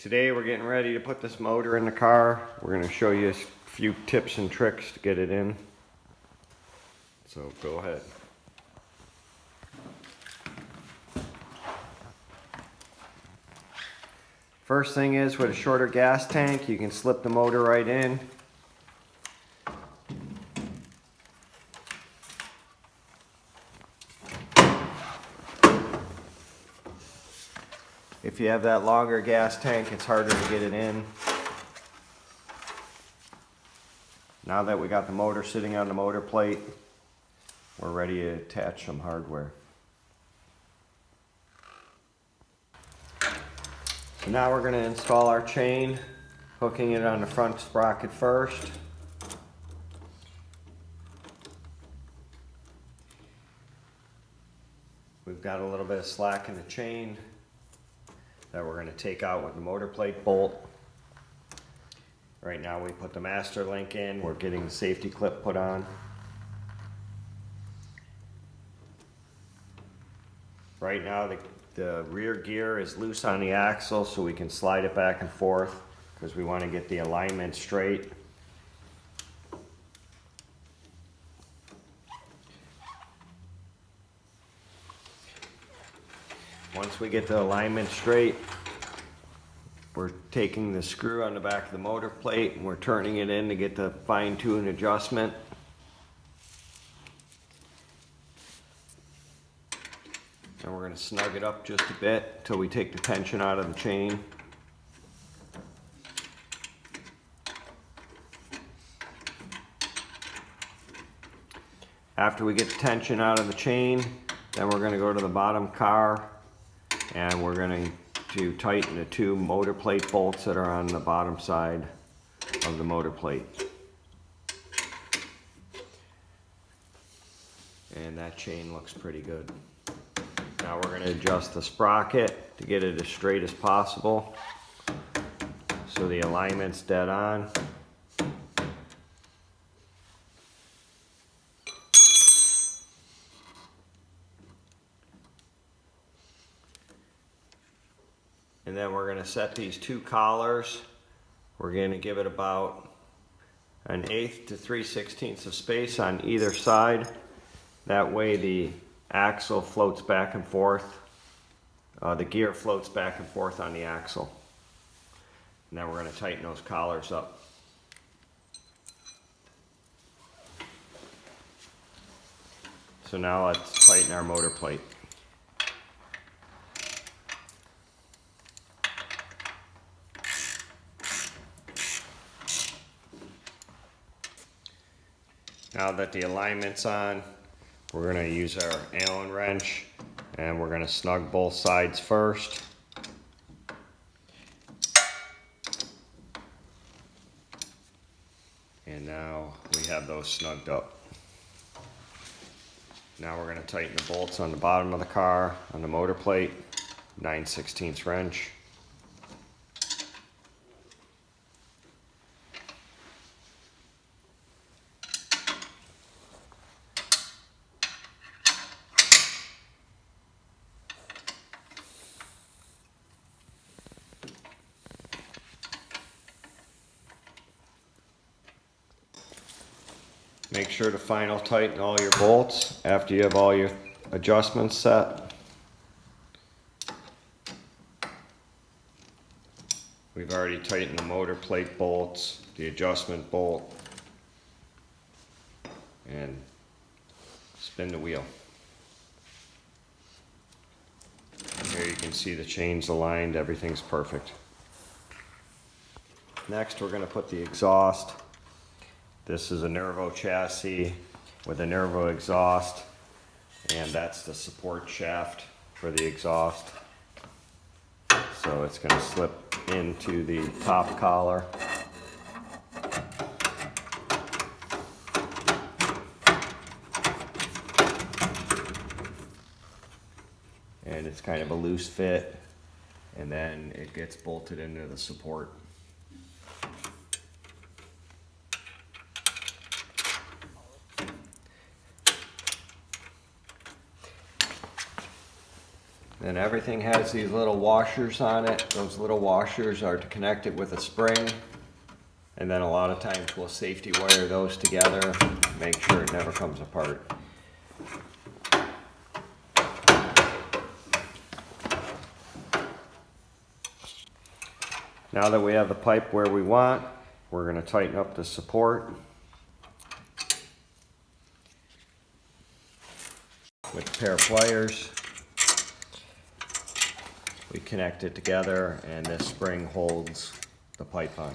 Today we're getting ready to put this motor in the car. We're going to show you a few tips and tricks to get it in. So go ahead. First thing is, with a shorter gas tank, you can slip the motor right in. If you have that longer gas tank, it's harder to get it in. Now that we got the motor sitting on the motor plate, we're ready to attach some hardware. So now we're going to install our chain, hooking it on the front sprocket first. We've got a little bit of slack in the chain that we're going to take out with the motor plate bolt. Right now we put the master link in, we're getting the safety clip put on. Right now the rear gear is loose on the axle, so we can slide it back and forth because we want to get the alignment straight. Once we get the alignment straight, we're taking the screw on the back of the motor plate and we're turning it in to get the fine-tune adjustment. And we're going to snug it up just a bit till we take the tension out of the chain. After we get the tension out of the chain, then we're going to go to the bottom car and we're going to tighten the two motor plate bolts that are on the bottom side of the motor plate. And that chain looks pretty good. Now we're going to adjust the sprocket to get it as straight as possible so the alignment's dead on. And then we're going to set these two collars. We're going to give it about 1/8 to 3/16 of space on either side. That way the axle floats back and forth. The gear floats back and forth on the axle. Now we're going to tighten those collars up. So now let's tighten our motor plate. Now that the alignment's on, we're going to use our Allen wrench and we're going to snug both sides first. And now we have those snugged up. Now we're going to tighten the bolts on the bottom of the car on the motor plate, 9/16 wrench. Make sure to final tighten all your bolts after you have all your adjustments set. We've already tightened the motor plate bolts, the adjustment bolt, and spin the wheel. And here you can see the chains aligned, everything's perfect. Next we're going to put the exhaust. This is a Nervo chassis with a Nervo exhaust, and that's the support shaft for the exhaust. So it's going to slip into the top collar. And it's kind of a loose fit, and then it gets bolted into the support. And everything has these little washers on it. Those little washers are to connect it with a spring. And then a lot of times we'll safety wire those together, make sure it never comes apart. Now that we have the pipe where we want, we're going to tighten up the support with a pair of pliers. We connect it together and this spring holds the pipe on.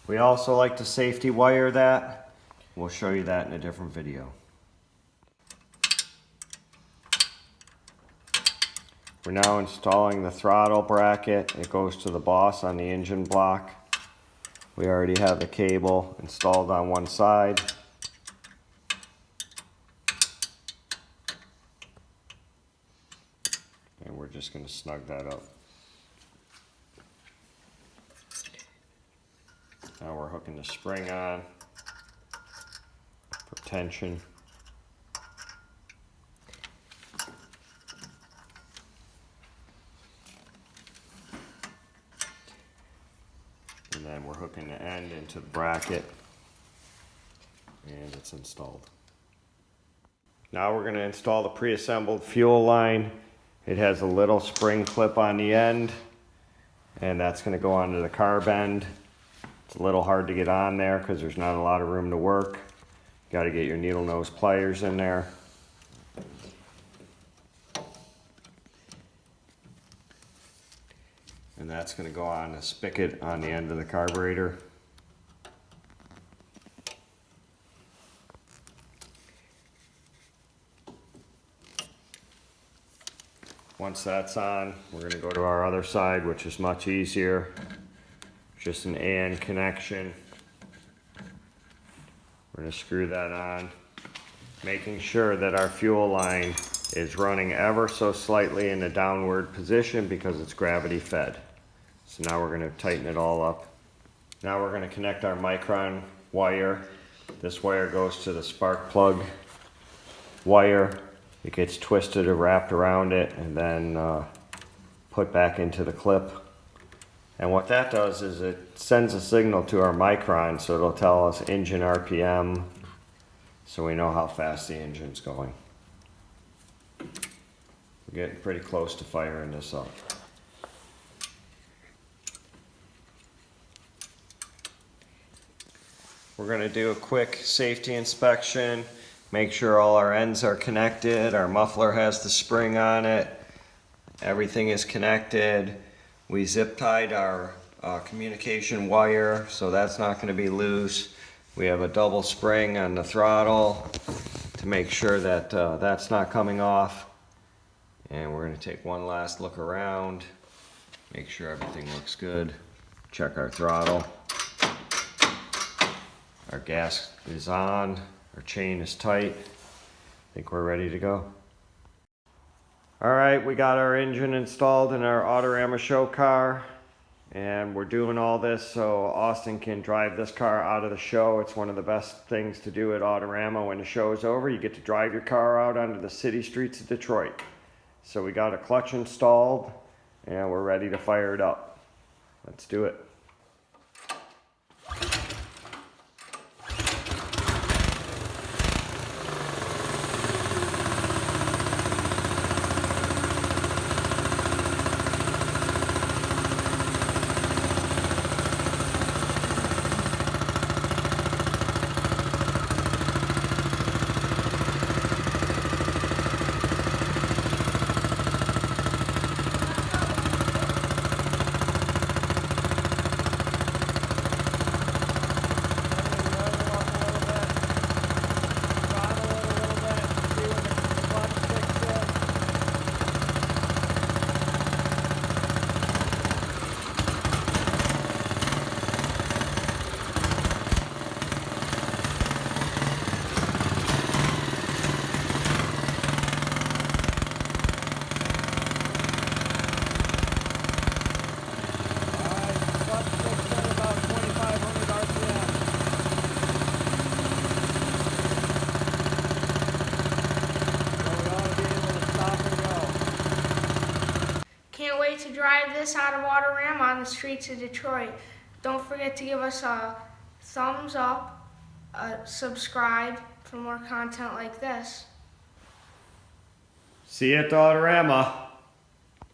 We also like to safety wire that. We'll show you that in a different video. We're now installing the throttle bracket. It goes to the boss on the engine block. We already have the cable installed on one side. And we're just going to snug that up. Now we're hooking the spring on for tension. And then we're hooking the end into the bracket and it's installed. Now we're going to install the pre-assembled fuel line. It has a little spring clip on the end and that's going to go onto the carb end. It's a little hard to get on there because there's not a lot of room to work. You got to get your needle nose pliers in there. And that's going to go on a spigot on the end of the carburetor. Once that's on, we're going to go to our other side, which is much easier. Just an AN connection. We're going to screw that on, making sure that our fuel line is running ever so slightly in a downward position because it's gravity fed. So now we're going to tighten it all up. Now we're going to connect our micron wire. This wire goes to the spark plug wire. It gets twisted or wrapped around it and then put back into the clip. And what that does is it sends a signal to our micron, so it'll tell us engine RPM, so we know how fast the engine's going. We're getting pretty close to firing this up. We're going to do a quick safety inspection, make sure all our ends are connected, our muffler has the spring on it, everything is connected. We zip tied our communication wire, so that's not going to be loose. We have a double spring on the throttle to make sure that that's not coming off. And we're going to take one last look around, make sure everything looks good. Check our throttle. Our gas is on, our chain is tight. I think we're ready to go. Alright, we got our engine installed in our Autorama show car and we're doing all this so Austin can drive this car out of the show. It's one of the best things to do at Autorama when the show is over. You get to drive your car out onto the city streets of Detroit. So we got a clutch installed and we're ready to fire it up. Let's do it. can't wait to drive this out of Autorama on the streets of Detroit. Don't forget to give us a thumbs up, subscribe for more content like this. See you at the Autorama.